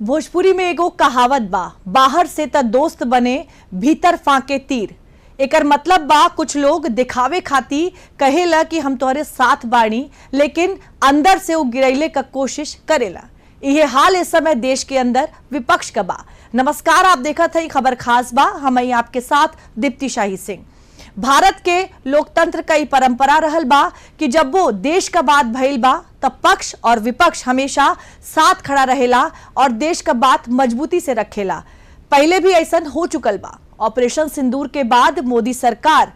भोजपुरी में एगो कहावत बा, बाहर से त दोस्त बने भीतर फाके तीर। एकर मतलब बा कुछ लोग दिखावे खाती कहेला कि हम तोहरे साथ बानी, लेकिन अंदर से वो गिरैले का कोशिश करेला। यह हाल इस समय देश के अंदर विपक्ष का बा। नमस्कार, आप देखत हई खबर खास बा। हम आपके साथ दीप्ति शाही सिंह। भारत के लोकतंत्र का परंपरा रहल बा कि जब वो देश का बात भइल बा तब पक्ष और विपक्ष हमेशा साथ खड़ा रहेला और देश का बात मजबूती से रखेला। पहले भी ऐसा हो चुकल बा। ऑपरेशन सिंदूर के बाद मोदी सरकार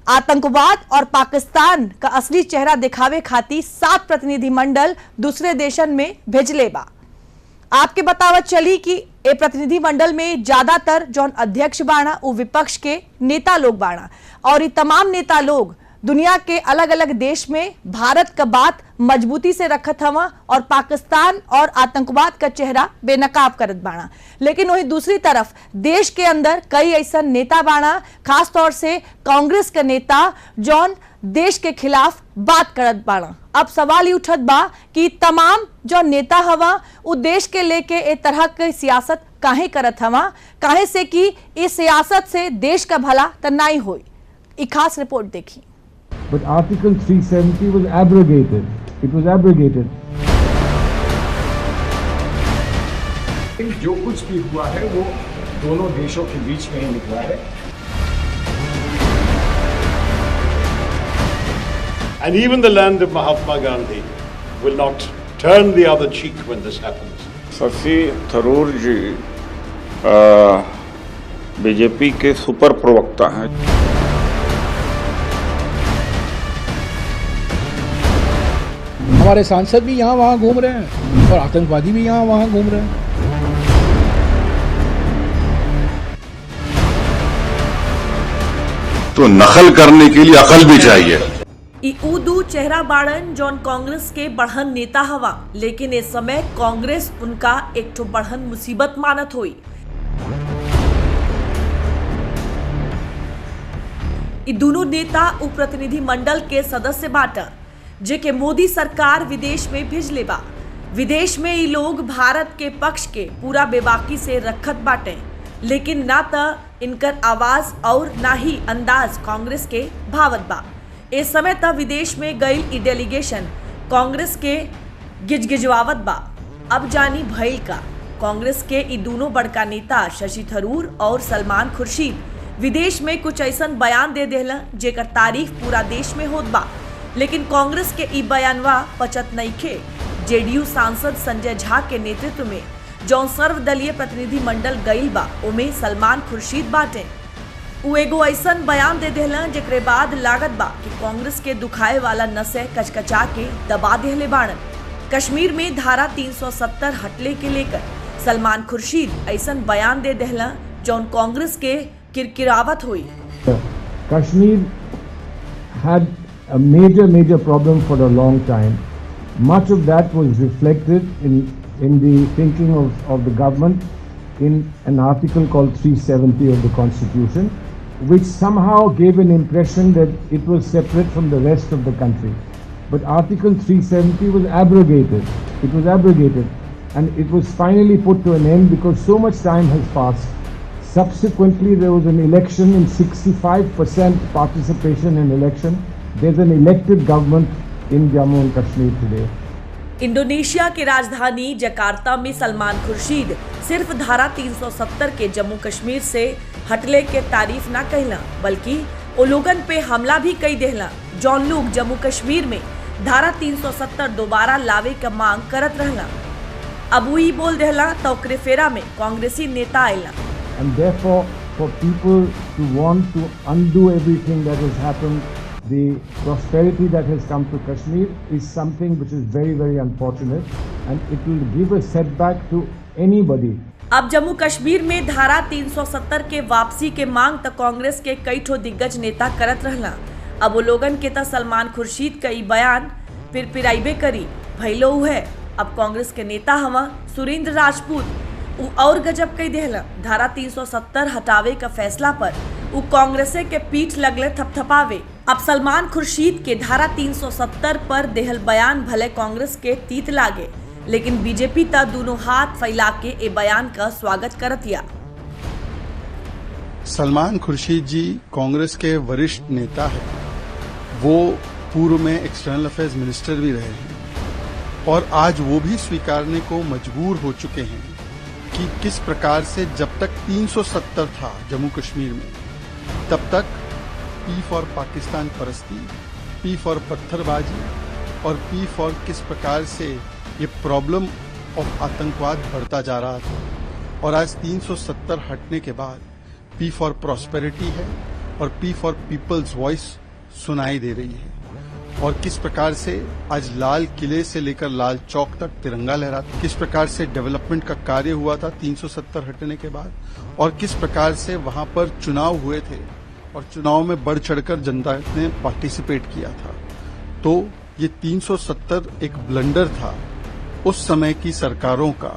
आतंकवाद और पाकिस्तान का असली चेहरा दिखावे खातिर 7 प्रतिनिधि मंडल दूसरे देशन में भेजले बा। आपके बतावत चली कि ए प्रतिनिधि मंडल में ज्यादातर जौन अध्यक्ष बाणा वो विपक्ष के नेता लोग बाणा और ये तमाम नेता लोग दुनिया के अलग अलग देश में भारत का बात मजबूती से रखत हवा और पाकिस्तान और आतंकवाद का चेहरा बेनकाब करत बाणा। लेकिन वही दूसरी तरफ देश के अंदर कई ऐसा नेता बाणा, खास तौर से कांग्रेस के नेता जौन देश के खिलाफ बात करत बाणा। अब सवाल ये उठत बा कि तमाम जो नेता हवा वो देश के लेके ए तरह की सियासत काहे करत हवा, काहे से कि इस सियासत से देश का भला त नहीं होई। एक खास रिपोर्ट देखी। But Article 370 was abrogated. It was abrogated. जो कुछ भी हुआ है वो दोनों देशों के बीच में ही निकला है। And even the land of Mahatma Gandhi will not turn the other cheek when this happens. Shashi Tharoor ji BJP के सुपर प्रवक्ता हैं। हमारे सांसद भी यहाँ वहाँ घूम रहे हैं और आतंकवादी भी यहाँ वहाँ घूम रहे हैं। तो नकल करने के लिए अकल भी चाहिए। ऊदू चेहरा बाड़न जौन कांग्रेस के बढ़न नेता हवा, लेकिन इस समय कांग्रेस उनका एक ठो बढ़न मुसीबत मानत हुई। दोनों नेता उप प्रतिनिधि मंडल के सदस्य बाटा जेके मोदी सरकार विदेश में भेजले बा। विदेश में ये लोग भारत के पक्ष के पूरा बेबाकी से रखत बाटे, लेकिन ना त इनकर आवाज और ना ही अंदाज कांग्रेस के भावत बा। इस समय तक विदेश में गई ई डेलीगेशन कांग्रेस के गिजगिजवावत बा। अब जानी भइल का कांग्रेस के ई दोनों बड़का नेता शशि थरूर और सलमान खुर्शीद विदेश में कुछ ऐसा बयान दे देला जेकर तारीफ पूरा देश में होत बा, लेकिन कांग्रेस के ई बयानवा पचत नइखे। जेडीयू सांसद संजय झा के नेतृत्व में जौन सर्वदलीय प्रतिनिधि मंडल गईल बा उमे सलमान खुर्शीद बाटे। उ एगो ऐसन बयान दे देला जेकरे बाद लागत बा कि कांग्रेस के दुखाए वाला नसे कचकचा के दबा देले बाड़न। कश्मीर में धारा 370 हटले के लेकर सलमान खुर्शीद ऐसन बयान दे देला जौन कांग्रेस के किरकिरावत हुई। Kashmir had a major problem for a long time. Much of that was reflected in the thinking of the government in an article called 370 of the Constitution, which somehow gave an impression that it was separate from the rest of the country. But Article 370 was abrogated. It was abrogated, and it was finally put to an end because so much time has passed. Subsequently, there was an election in 65% participation in election. There's an elected government in Jammu and Kashmir today. Indonesia के राजधानी Jakarta में सलमान खुर्शीद सिर्फ धारा 370 के जम्मू कश्मीर से हटले के तारीफ ना कहला, बल्कि वो लोगन पे हमला भी कई देहला जौन लोग जम्मू कश्मीर में धारा 370 दोबारा लावे का मांग करत रहला। अब वही बोल देहला तो ओकरे फेरा में कांग्रेसी नेता आयला। And therefore, for people to want to undo everything that has happened, the prosperity that has come to Kashmir is something which is very unfortunate, and it will give a setback to anybody. अब जम्मू कश्मीर में धारा 370 के वापसी के मांग तक कांग्रेस के कई ठो दिग्गज नेता करत रहला। अब वो लोगन के त सलमान खुर्शीद का ई बयान फिर पिराइबे करी भइलो है। अब कांग्रेस के नेता हवा सुरेंद्र राजपूत और गजब कई देहला। धारा 370 हटावे का फैसला पर वो कांग्रेसे के पीठ लगले थपथपावे। अब सलमान खुर्शीद के धारा 370 पर देहल बयान भले कांग्रेस के तीत लागे, लेकिन बीजेपी ता दोनों हाथ फैला के ए बयान का स्वागत करतिया। सलमान खुर्शीद जी कांग्रेस के वरिष्ठ नेता है, वो पूर्व में एक्सटर्नल अफेयर्स मिनिस्टर भी रहे हैं और आज वो भी स्वीकारने को मजबूर हो चुके हैं कि किस प्रकार से जब तक 370 था जम्मू कश्मीर में, तब तक पी फॉर पाकिस्तान परस्ती, पी फॉर पत्थरबाजी और पी फॉर किस प्रकार से ये प्रॉब्लम ऑफ आतंकवाद बढ़ता जा रहा था। और आज 370 हटने के बाद पी फॉर प्रॉस्पेरिटी है और पी फॉर पीपल्स वॉइस सुनाई दे रही है। और किस प्रकार से आज लाल किले से लेकर लाल चौक तक तिरंगा लहराता, किस प्रकार से डेवलपमेंट का कार्य हुआ था 370 हटने के बाद, और किस प्रकार से वहां पर चुनाव हुए थे और चुनाव में बढ़ चढ़कर जनता ने पार्टिसिपेट किया था। तो ये 370 एक ब्लंडर था उस समय की सरकारों का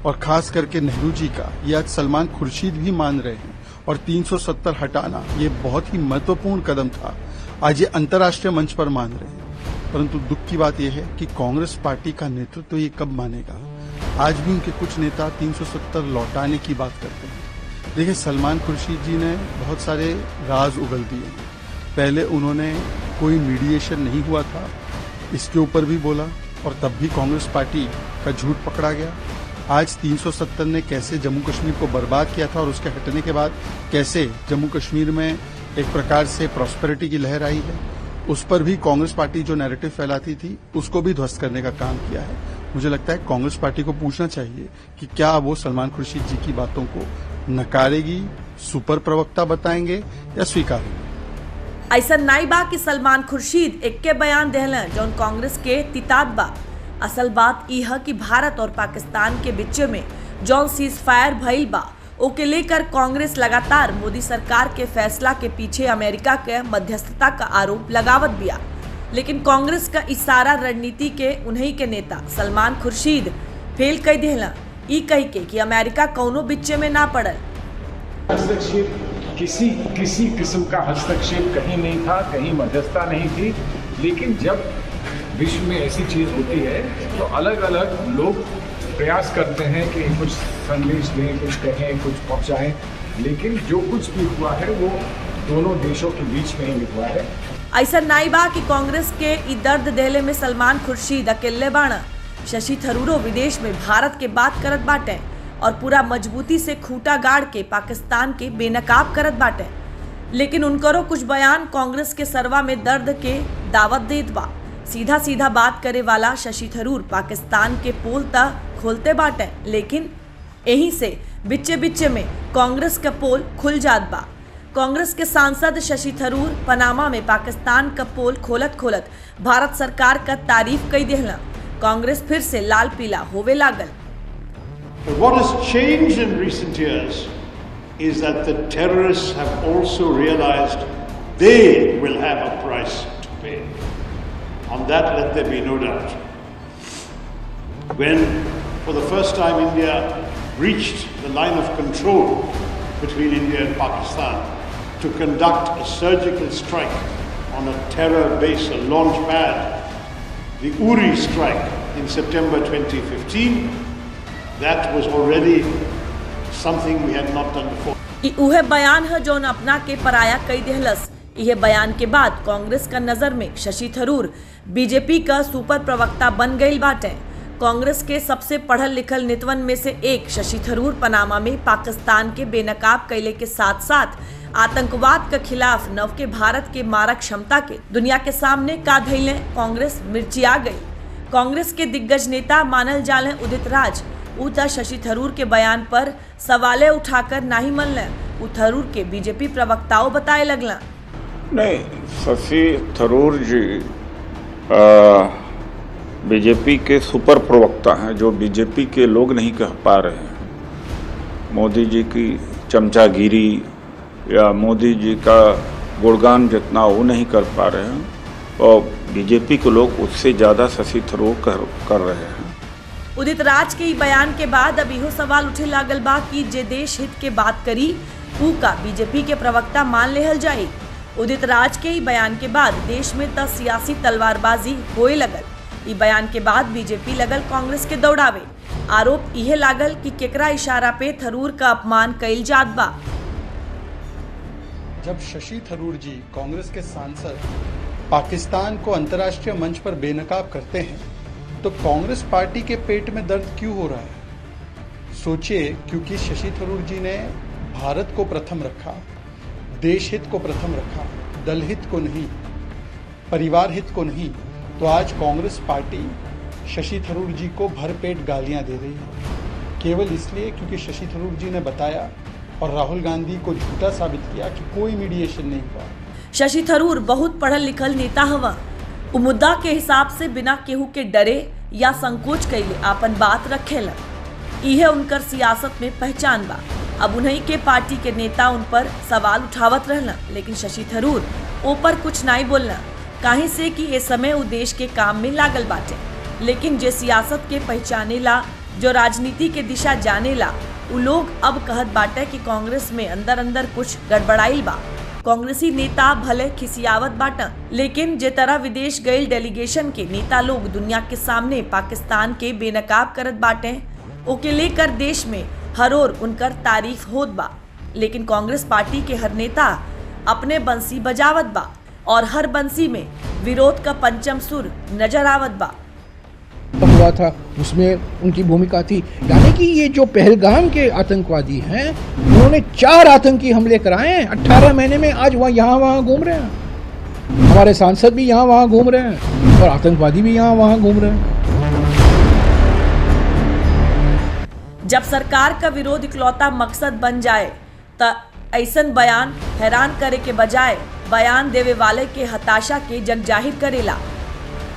और खास करके नेहरू जी का। ये आज सलमान खुर्शीद भी मान रहे हैं और 370 हटाना ये बहुत ही महत्वपूर्ण कदम था। आज ये अंतर्राष्ट्रीय मंच पर मान रहे हैं, परंतु दुख की बात यह है कि कांग्रेस पार्टी का नेतृत्व ये कब मानेगा। आज भी उनके कुछ नेता 370 लौटाने की बात करते हैं। देखिए, सलमान खुर्शीद जी ने बहुत सारे राज उगल दिए। पहले उन्होंने कोई मीडिएशन नहीं हुआ था, इसके ऊपर भी बोला और तब भी कांग्रेस पार्टी का झूठ पकड़ा गया। आज 370 ने कैसे जम्मू कश्मीर को बर्बाद किया था और उसके हटने के बाद कैसे जम्मू कश्मीर में एक प्रकार से प्रॉस्पेरिटी की लहर आई है, उस पर भी कांग्रेस पार्टी जो नैरेटिव फैलाती थी उसको भी ध्वस्त करने का काम किया है। मुझे लगता है कांग्रेस पार्टी को पूछना चाहिए कि क्या वो सलमान खुर्शीद जी की बातों को नकारेगी, सुपर प्रवक्ता बताएंगे या स्वीकारेंगे। ऐसा नहीं बा कि सलमान खुर्शीद एक बयान देहलन जौन कांग्रेस के तितात बा। असल बात यह कि भारत और पाकिस्तान के बीच में जौन सीज फायर भइल बा ओके लेकर कांग्रेस लगातार मोदी सरकार के फैसला के पीछे अमेरिका के मध्यस्थता का आरोप लगावत बिया। लेकिन कांग्रेस का इशारा रणनीति के उन्हीं के नेता सलमान खुर्शीद फेल कर दिला, ई कह के कि अमेरिका कौनो बिच्चे में ना पड़ल। हस्तक्षेप किसी किस्म का हस्तक्षेप कहीं नहीं था, कहीं मध्यस्थता नहीं थी। लेकिन जब विश्व में ऐसी चीज होती है तो अलग अलग लोग प्रयास करते हैं कि कुछ संदेश दें, कुछ कहें, कुछ पहुंचाएं, लेकिन जो कुछ भी हुआ है वो दोनों देशों के बीच में ही हुआ है। ऐसा नहीं बा कि कांग्रेस के ई दर्द देले में सलमान खुर्शीद अकेले बाणा। शशि थरूरो विदेश में भारत के बात करत बाटे और पूरा मजबूती से खूंटा गाड़ के पाकिस्तान के बेनकाब करत बाटे। लेकिन उनकरो कुछ बयान कांग्रेस के सरवा में दर्द के दावत देत बा। सीधा सीधा बात करे वाला शशि थरूर पाकिस्तान के पोल तक खोलते बाटे, लेकिन यहीं से बिच्चे बिच्चे में कांग्रेस का पोल खुल जात बा। कांग्रेस के सांसद शशि थरूर पनामा में पाकिस्तान का पोल खोलत खोलत भारत सरकार का तारीफ कई देहला। कांग्रेस फिर से लाल पीला होवे लागल। What has changed in recent years is that the terrorists have also realized they will have a price to pay. On that, let there be no doubt. When, for the first time, India reached the line of control between India and Pakistan to conduct a surgical strike on a terror base, a launch pad, the Uri strike in September 2015, that was already something we had not done before. उहे बयान है जो अपना के पराया कई देहलस। यह बयान के बाद कांग्रेस का नजर में शशि थरूर बीजेपी का सुपर प्रवक्ता बन गई बाटे। कांग्रेस के सबसे पढ़ल लिखल नेतवन में से एक शशि थरूर पनामा में पाकिस्तान के बेनकाब कैले के साथ साथ आतंकवाद के खिलाफ नव के भारत के मारक क्षमता के दुनिया के सामने का धैले कांग्रेस मिर्चिया गई। कांग्रेस के दिग्गज नेता मानल जाले उदित राज उता शशि थरूर के बयान पर सवाले उठाकर नहीं मनले। थरूर के बीजेपी प्रवक्ताओं बताए लगला। नहीं, शशि थरूर जी बीजेपी के सुपर प्रवक्ता हैं, जो बीजेपी के लोग नहीं कह पा रहे हैं। मोदी जी की चमचागिरी या मोदी जी का गुणगान जितना वो नहीं कर पा रहे हैं और बीजेपी के लोग उससे ज़्यादा शशि थरूर कर रहे हैं। उदित राज के बयान के बाद अब इहो सवाल उठे लागल बा कि जे देश हित के बात करी ऊ का बीजेपी के प्रवक्ता मान लेहल जाए। उदित राज के बयान के बाद देश में त सियासी तलवारबाजी होए लगल। ई बयान के बाद बीजेपी लगल कांग्रेस के दौड़ावे। आरोप इहे लागल कि केकरा इशारा पे थरूर का अपमान कइल जात बा। जब शशि थरूर जी कांग्रेस के सांसद पाकिस्तान को अंतर्राष्ट्रीय मंच पर बेनकाब करते हैं तो कांग्रेस पार्टी के पेट में दर्द क्यों हो रहा है? सोचिए, क्योंकि शशि थरूर जी ने भारत को प्रथम रखा, देश हित को प्रथम रखा, दल हित को नहीं, परिवार हित को नहीं, तो आज कांग्रेस पार्टी शशि थरूर जी को भरपेट गालियां दे रही है, केवल इसलिए क्योंकि शशि थरूर जी ने बताया और राहुल गांधी को झूठा साबित किया कि कोई मीडिएशन नहीं हुआ। शशि थरूर बहुत पढ़ल लिखल नेता हवा। उ मुद्दा के हिसाब से बिना केहू के डरे या संकोच कैले आपन बात रखेला। इहे उनकर सियासत में पहचान बा। अब उन्हीं के पार्टी के नेता उन पर सवाल उठावत रहना, लेकिन शशि थरूर ऊपर कुछ नहीं बोलना, काहे से कि ये समय उ देश के काम में लागल बाटे। लेकिन जे सियासत के पहचानेला, जो राजनीति के दिशा जानेला, उ लोग अब कहत बाटे कि कांग्रेस में अंदर अंदर कुछ गड़बड़ाइल बा। कांग्रेसी नेता भले खिसियावत बाटा, लेकिन जे तरह विदेश गए डेलीगेशन के नेता लोग दुनिया के सामने पाकिस्तान के बेनकाब करत बाटे, ओके लेकर देश में हर ओर उनकर तारीफ होत बा। लेकिन कांग्रेस पार्टी के हर नेता अपने बंसी बजावत बा और हर बंसी में विरोध का पंचम सुर नजर आवत बा। हुआ था उसमें उनकी भूमिका थी, यानी कि ये जो पहलगाम के आतंकवादी हैं, उन्होंने 4 आतंकी हमले कराए हैं 18 महीने में। आज वह यहाँ वहाँ घूम रहे हैं, हमारे सांसद भी यहाँ वहाँ घूम रहे हैं और आतंकवादी भी यहाँ वहाँ घूम रहे हैं। जब सरकार का विरोध इकलौता मकसद बन जाए त ऐसन बयान हैरान करे के बजाय बयान देवे वाले के हताशा के जग जाहिर करेला।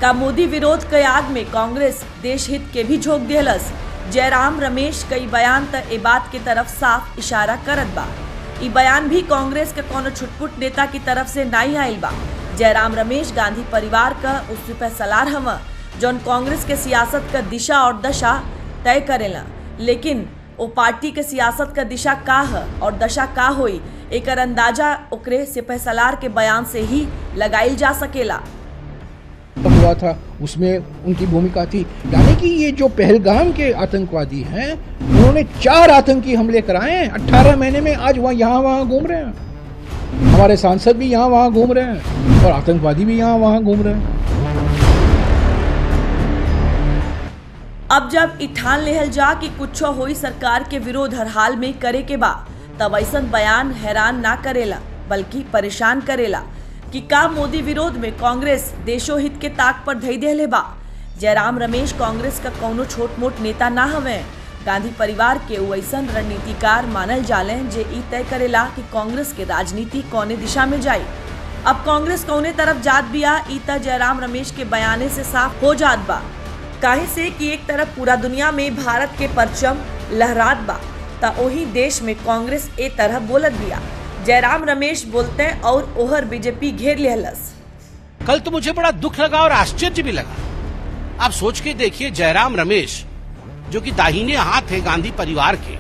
का मोदी विरोध के आग में कांग्रेस देश हित के भी झोंक देहलस। जयराम रमेश कई बयान त ए बात के तरफ साफ इशारा करत बा। ई बयान भी कांग्रेस के कोनो छुटपुट नेता की तरफ से नहीं आयल बा। जयराम रमेश गांधी परिवार का उस पे सलार हवा, जौन कांग्रेस के सियासत का दिशा और दशा तय करेला। लेकिन ओ पार्टी के सियासत का दिशा का है और दशा का होई, एकर अंदाजा ओकरे सिपह सलार के बयान से ही लगाइल जा सकेला। हुआ था उसमें उनकी भूमिका थी, यानी कि ये जो पहलगाम के आतंकवादी हैं, उन्होंने 4 आतंकी हमले कराए हैं 18 महीने में। आज वह यहाँ वहाँ घूम रहे हैं, हमारे सांसद भी यहाँ वहाँ घूम रहे हैं और आतंकवादी भी यहाँ वहाँ घूम रहे हैं। अब जब ठान लेहल जा कि कुछ होई सरकार के विरोध हर हाल में करे के बा, तब ऐसन बयान हैरान ना करेला बल्कि परेशान करेला कि का मोदी विरोध में कांग्रेस देशो हित के ताक पर धई देले बा। जयराम रमेश कांग्रेस का कौनो छोट मोट नेता ना हवे। गांधी परिवार के वो ऐसन रणनीतिकार मानल जाले जे ई तय करेला कि कांग्रेस के राजनीति कौने दिशा में जाए। अब कांग्रेस कौने तरफ जात बिया, ई त जयराम रमेश के बयाने से साफ हो जात बा। काहे से कि एक तरफ पूरा दुनिया में भारत के परचम लहरात बा, ता वही देश में कांग्रेस ए तरह बोलत बिया। जयराम रमेश बोलते हैं और ओहर बीजेपी घेर लेहलस। कल तो मुझे बड़ा दुख लगा और आश्चर्य भी लगा। आप सोच के देखिए, जयराम रमेश जो कि दाहिने हाथ है गांधी परिवार के,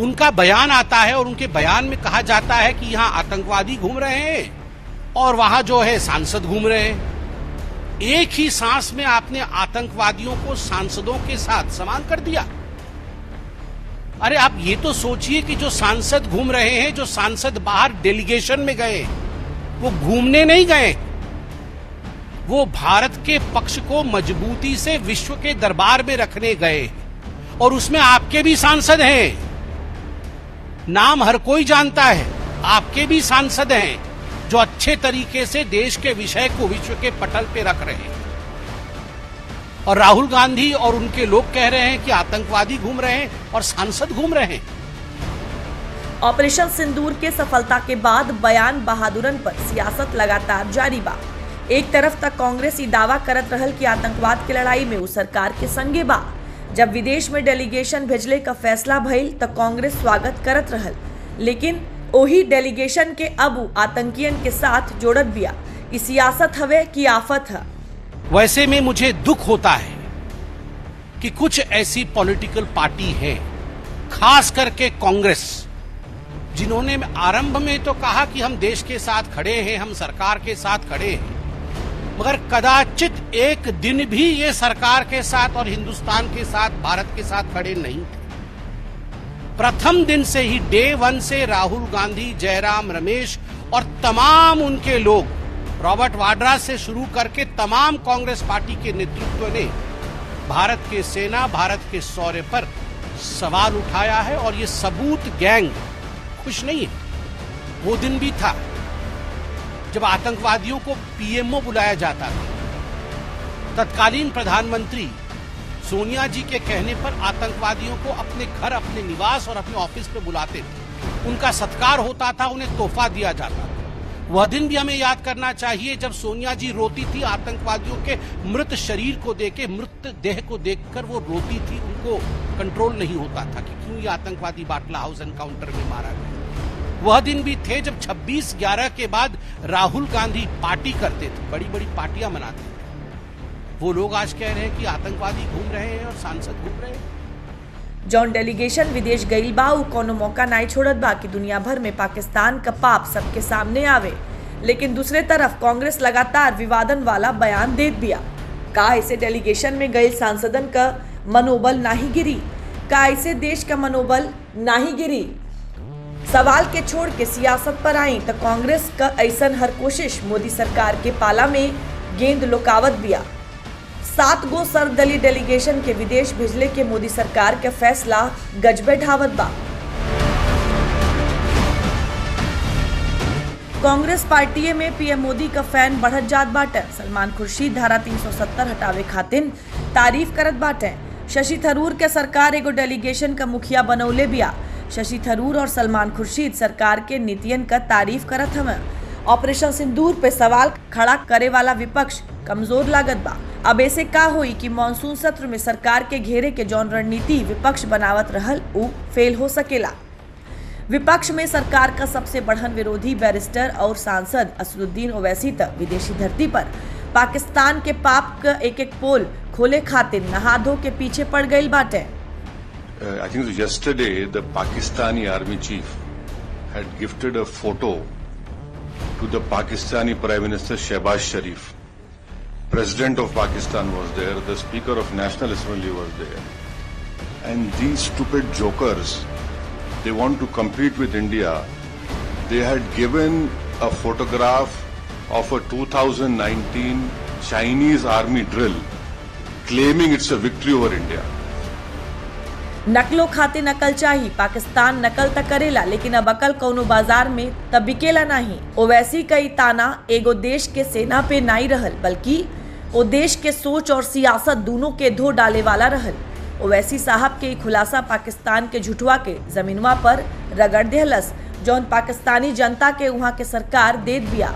उनका बयान आता है और उनके बयान में कहा जाता है कि यहाँ आतंकवादी घूम रहे हैं और वहां जो है सांसद घूम रहे हैं। एक ही सांस में आपने आतंकवादियों को सांसदों के साथ समान कर दिया। अरे आप ये तो सोचिए कि जो सांसद घूम रहे हैं, जो सांसद बाहर डेलीगेशन में गए, वो घूमने नहीं गए, वो भारत के पक्ष को मजबूती से विश्व के दरबार में रखने गए और उसमें आपके भी सांसद हैं। नाम हर कोई जानता है, आपके भी सांसद हैं जो अच्छे तरीके से देश के विषय को विश्व के पटल पे रख रहे हैं। और राहुल गांधी और उनके लोग कह रहे हैं कि आतंकवादी घूम रहे हैं और सांसद घूम रहे हैं। ऑपरेशन सिंदूर के सफलता के बाद बयान बहादुरन पर सियासत लगातार जारी बा। एक तरफ तक कांग्रेस दावा करत रहल कि आतंकवाद की लड़ाई में वो सरकार के संगे बा। जब विदेश में डेलीगेशन भेजले का फैसला भइल तो कांग्रेस स्वागत करत रहल, लेकिन वही डेलीगेशन के अब आतंकियन के साथ जोड़त बिया। इस सियासत हवे की आफत है। वैसे में मुझे दुख होता है कि कुछ ऐसी पॉलिटिकल पार्टी है, खास करके कांग्रेस, जिन्होंने आरंभ में तो कहा कि हम देश के साथ खड़े हैं, हम सरकार के साथ खड़े हैं, मगर कदाचित एक दिन भी ये सरकार के साथ और हिंदुस्तान के साथ, भारत के साथ खड़े नहीं थे। प्रथम दिन से ही, डे 1 से राहुल गांधी, जयराम रमेश और तमाम उनके लोग, रॉबर्ट वाड्रा से शुरू करके तमाम कांग्रेस पार्टी के नेतृत्व ने भारत के सेना, भारत के शौर्य पर सवाल उठाया है। और ये सबूत गैंग खुश नहीं है। वो दिन भी था जब आतंकवादियों को पीएमओ बुलाया जाता था। तत्कालीन प्रधानमंत्री सोनिया जी के कहने पर आतंकवादियों को अपने घर, अपने निवास और अपने ऑफिस पे बुलाते थे। उनका सत्कार होता था, उन्हें तोहफा दिया जाता था। वह दिन भी हमें याद करना चाहिए जब सोनिया जी रोती थी आतंकवादियों के मृत शरीर को देख, मृत देह को देखकर वो रोती थी। उनको कंट्रोल नहीं होता था कि क्यों ये आतंकवादी बाटला हाउस एनकाउंटर में मारा गया। वह दिन भी थे जब 26/11 के बाद राहुल गांधी पार्टी करते थे, बड़ी बड़ी पार्टियां मनाते थे। वो लोग आज कह रहे हैं कि आतंकवादी घूम रहे हैं और सांसद घूम रहे हैं। जौन डेलीगेशन विदेश गईल बा उ कोनो मौका नहीं छोड़त बा कि दुनिया भर में पाकिस्तान का पाप सबके सामने आवे। लेकिन दूसरे तरफ कांग्रेस लगातार विवादन वाला बयान देत बिया। का ऐसे डेलीगेशन में गईल सांसदन का मनोबल नहीं गिरी? का ऐसे देश का मनोबल नहीं गिरी? सवाल के छोड़ के सियासत पर आई तो कांग्रेस का ऐसन हर कोशिश मोदी सरकार के पाला में गेंद लुकावत बिया। 7 गो सर्वदलीय डेलीगेशन के विदेश भेजले के मोदी सरकार के फैसला गजबे ढावत बा। कांग्रेस पार्टी में पीएम मोदी का फैन बढ़त जात बाटे। सलमान खुर्शीद धारा 370 हटावे खातिर तारीफ करत बाटे। शशि थरूर के सरकार एगो डेलीगेशन का मुखिया बनौले बिया। शशि थरूर और सलमान खुर्शीद सरकार के नीतियन का तारीफ करत हमें। ऑपरेशन सिंदूर पे सवाल खड़ा करे वाला विपक्ष कमजोर लागत बा। अब ऐसे का हुई कि मानसून सत्र में सरकार के घेरे के जौन रणनीति विपक्ष बनावत रहल उ फेल हो सकेला। विपक्ष में सरकार का सबसे बढ़न विरोधी बैरिस्टर और सांसद असदुद्दीन ओवैसी तक विदेशी धरती पर पाकिस्तान के पाप का एक पोल खोले खातिर नहा धो के पीछे पड़ गई बाटे। I think yesterday the Pakistani army chief had gifted a photo to the Pakistani Prime Minister Shehbaz Sharif. President of Pakistan was there, the Speaker of National Assembly was there. And these stupid jokers, they want to compete with India. They had given a photograph of a 2019 Chinese army drill, claiming it's a victory over India. नकलो खाते नकल चाहिए। पाकिस्तान नकल तक करेला लेकिन अब अकल कौनो बाजार में तब बिकेला नहीं। ओवैसी कई ताना एगो देश के सेना पे नहीं रहल बल्कि ओ देश के सोच और सियासत दोनों के धो डाले वाला रहल। ओवैसी साहब के खुलासा पाकिस्तान के झुठवा के जमीनवा पर रगड़ देहलस जौन पाकिस्तानी जनता के वहाँ के सरकार देत बिया।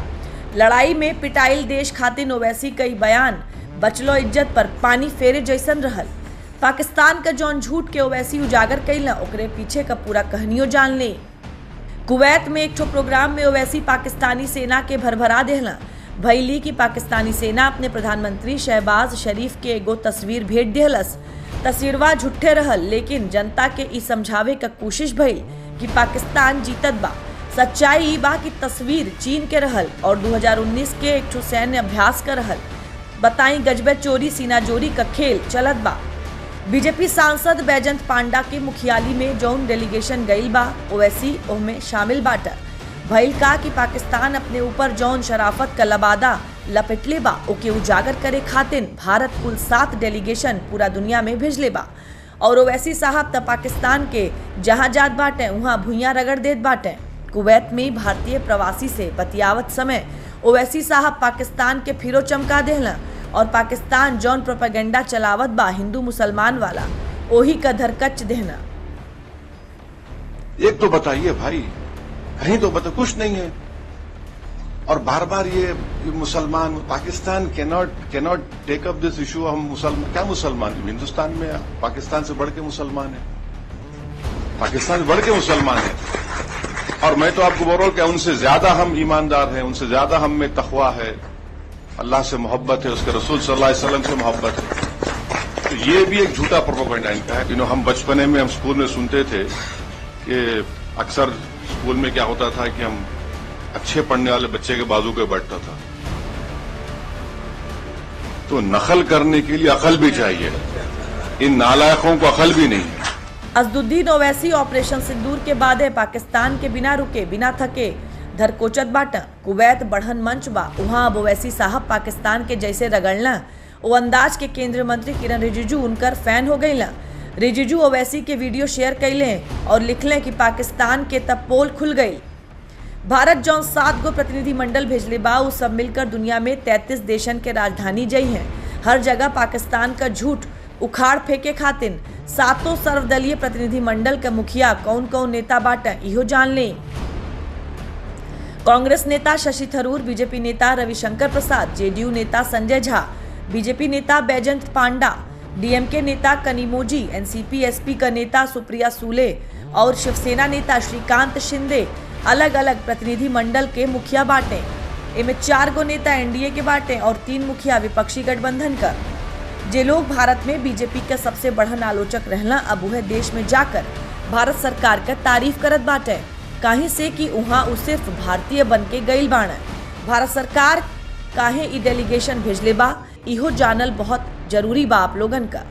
लड़ाई में पिटाइल देश खातिर ओवैसी कई बयान बचलो इज्जत पर पानी फेरे जैसन रहल। पाकिस्तान का जौन झूठ के ओवैसी उजागर कैला ओकरे पीछे का पूरा कहानियों जान ले। कुवैत में एक प्रोग्राम में ओवैसी पाकिस्तानी सेना के भरभरा देहला। भैली की पाकिस्तानी सेना अपने प्रधानमंत्री शहबाज शरीफ के एगो तस्वीर भेज देहलस। तस्वीरवा झूठे रहल लेकिन जनता के ई समझावे का कोशिश भइल कि पाकिस्तान जीतत बा। सच्चाई ई बा कि तस्वीर चीन के रहल और 2019 के एक सैन्य अभ्यास का रहल। बताई गजबे चोरी सीना जोरी का खेल चलत बा। बीजेपी सांसद बैजंत पांडा के मुखियाली में जौन डेलीगेशन गईल बा ओवैसी ओहमे शामिल बाटा। भइल का कि पाकिस्तान अपने ऊपर जौन शराफत का लबादा लपेटले बा ओके उजागर करे खातिर भारत कुल 7 डेलीगेशन पूरा दुनिया में भेजले बा। और ओवैसी साहब त पाकिस्तान के जहां जात बाटे वहां भुइया रगड़ देत बाटे। कुवैत में भारतीय प्रवासी से बतियावत समय ओवैसी साहब पाकिस्तान के फिरो चमका देहला और पाकिस्तान जौन प्रोपेगेंडा चलावत बा हिंदू मुसलमान वाला ओही का धरकच देना। एक तो बताइए भाई, कहीं तो बता, कुछ नहीं है। और बार बार ये मुसलमान, Pakistan cannot take up this issue. हम मुसलमान, क्या मुसलमान, हिंदुस्तान में पाकिस्तान से बढ़ के मुसलमान है, पाकिस्तान से बढ़ के मुसलमान है। और मैं तो आपको बोल रहा हूं कि उनसे ज्यादा हम ईमानदार हैं, उनसे ज्यादा हम में तकवा है, अल्लाह से मोहब्बत है, उसके रसूल सल्लल्लाहु अलैहि वसल्लम से मोहब्बत है। तो ये भी एक झूठा प्रोपेगेंडा इनका है। हम बचपने में हम स्कूल में सुनते थे कि अक्सर स्कूल में क्या होता था कि हम अच्छे पढ़ने वाले बच्चे के बाजू पे बैठता था तो नकल करने के लिए अकल भी चाहिए। इन नालायकों को अकल भी नहीं है। असदुद्दीन ओवैसी ऑपरेशन सिंदूर के बाद पाकिस्तान के बिना रुके बिना थके धरकोचत बाटा कुवैत बढ़न मंच बा वहाँ अब ओवैसी साहब पाकिस्तान के जैसे रगड़ना वो अंदाज के केंद्रीय मंत्री किरण रिजिजू उनकर फैन हो गई। रिजिजू ओवैसी के वीडियो शेयर कैले और लिखले कि पाकिस्तान के तब पोल खुल गई। भारत जौन 7 गो प्रतिनिधि मंडल भेजले बा उ सब मिलकर दुनिया में 33 देशन के राजधानी जई हैं। हर जगह पाकिस्तान का झूठ उखाड़ फेंके खातिर 7 सर्वदलीय प्रतिनिधि मंडल के मुखिया कौन कौन नेता बाटा इहो जान लें। कांग्रेस नेता शशि थरूर, बीजेपी नेता रविशंकर प्रसाद, जेडीयू नेता संजय झा, बीजेपी नेता बैजंत पांडा, डीएमके नेता कनिमोजी, एनसीपी एसपी का नेता सुप्रिया सूले और शिवसेना नेता श्रीकांत शिंदे अलग अलग प्रतिनिधि मंडल के मुखिया बांटे। इनमें 4 गो नेता एनडीए के बांटे और 3 मुखिया विपक्षी गठबंधन का। जे लोग भारत में बीजेपी का सबसे बढ़न आलोचक रहना अब वह देश में जाकर भारत सरकार का तारीफ करत बाटे काहे से कि वहाँ उ सिर्फ भारतीय बन के गईल बाण। भारत सरकार काहे ई डेलीगेशन भेजले बा इहो जानल बहुत जरूरी बा आप लोगन का।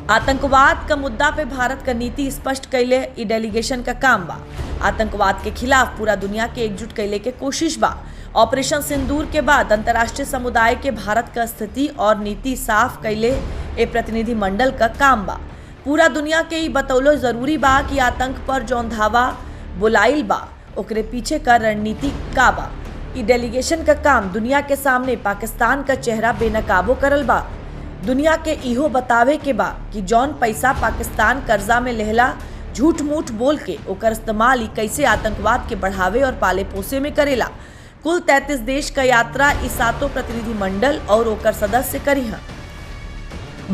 आतंकवाद का मुद्दा पे भारत का नीति स्पष्ट कैले ई डेलीगेशन का काम बा। आतंकवाद के खिलाफ पूरा दुनिया के एकजुट कैले के कोशिश बा। ऑपरेशन सिंदूर के बाद अंतर्राष्ट्रीय समुदाय के भारत का स्थिति और नीति साफ कैले ए प्रतिनिधि मंडल का काम बा। पूरा दुनिया के ई बतौलो जरूरी बा कि आतंक पर जौन धावा बुलाइल बा ओकरे पीछे का रणनीति का बा। ई डेलीगेशन का काम दुनिया के सामने पाकिस्तान का चेहरा बेनकाबो करल बा। दुनिया के इहो बतावे के बा कि जौन पैसा पाकिस्तान कर्जा में लेहला झूठ मूठ बोल के ओकर इस्तेमाल कैसे आतंकवाद के बढ़ावे और पाले पोसे में करेला। कुल 33 देश का यात्रा इस 7 प्रतिनिधि मंडल और ओकर सदस्य करी हैं।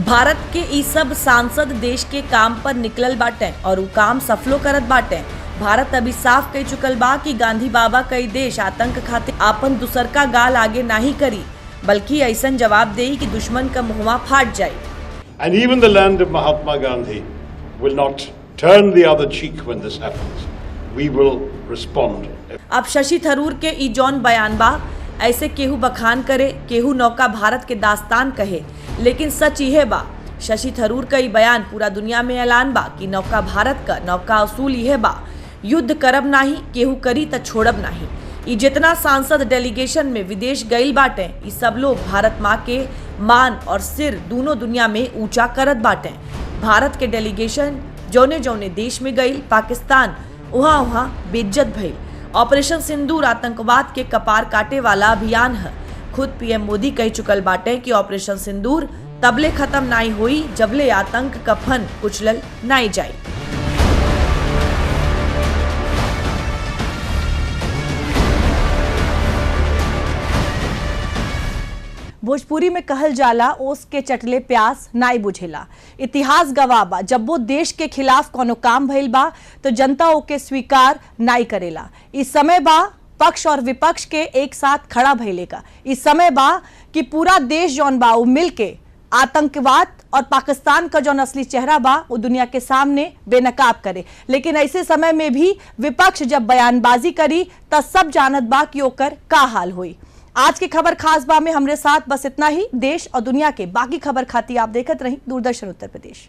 भारत के ई सब सांसद देश के काम पर निकलल बाटे और उ काम सफलो करत बाटे। भारत अभी साफ कह चुकल बा कि गांधी बाबा कई देश आतंक खातिर आपन दूसर का गाल आगे नहीं करी बल्कि ऐसन जवाब देई कि दुश्मन का मुहवा फाट जाए। And even the land of Mahatma Gandhi will not turn the other cheek when this happens. We will respond. अब शशि थरूर के ई जौन बयान बा ऐसे केहू बखान करे केहू नौका भारत के दास्तान कहे लेकिन सच यह बा शशि थरूर का ई बयान पूरा दुनिया में ऐलान बा कि नौका भारत का नौका असूल यह बा युद्ध करब नाही केहू करी त छोड़ब नाही। ई जितना सांसद डेलीगेशन में विदेश गईल बाटे ई सब लोग भारत माँ के मान और सिर दोनों दुनिया में ऊंचा करत बाटे। भारत के डेलीगेशन जौने जौने देश में गईल पाकिस्तान वहाँ वहाँ बेइज्जत भइल। ऑपरेशन सिंदूर आतंकवाद के कपार काटे वाला अभियान है। खुद पीएम मोदी कह चुकल बाटे कि ऑपरेशन सिंदूर तबले खत्म नाई हुई जबले आतंक का फन कुचलल नाई जाए। भोजपुरी में कहल जाला ओस के चटले प्यास नाई बुझेला। इतिहास गवाह बा जब वो देश के खिलाफ कोनो काम भइल बा तो जनता ओके स्वीकार नाई करेला। इस समय बा पक्ष और विपक्ष के एक साथ खड़ा भइले का। इस समय बा कि पूरा देश जौन बा वो मिल के आतंकवाद और पाकिस्तान का जौन असली चेहरा बा वो दुनिया के सामने बेनकाब करे। लेकिन ऐसे समय में भी विपक्ष जब बयानबाजी करी तब सब जानत बा कि ओकर का हाल हुई। आज की खबर खास बा में हमरे साथ बस इतना ही। देश और दुनिया के बाकी खबर खाती आप देखत रही दूरदर्शन उत्तर प्रदेश।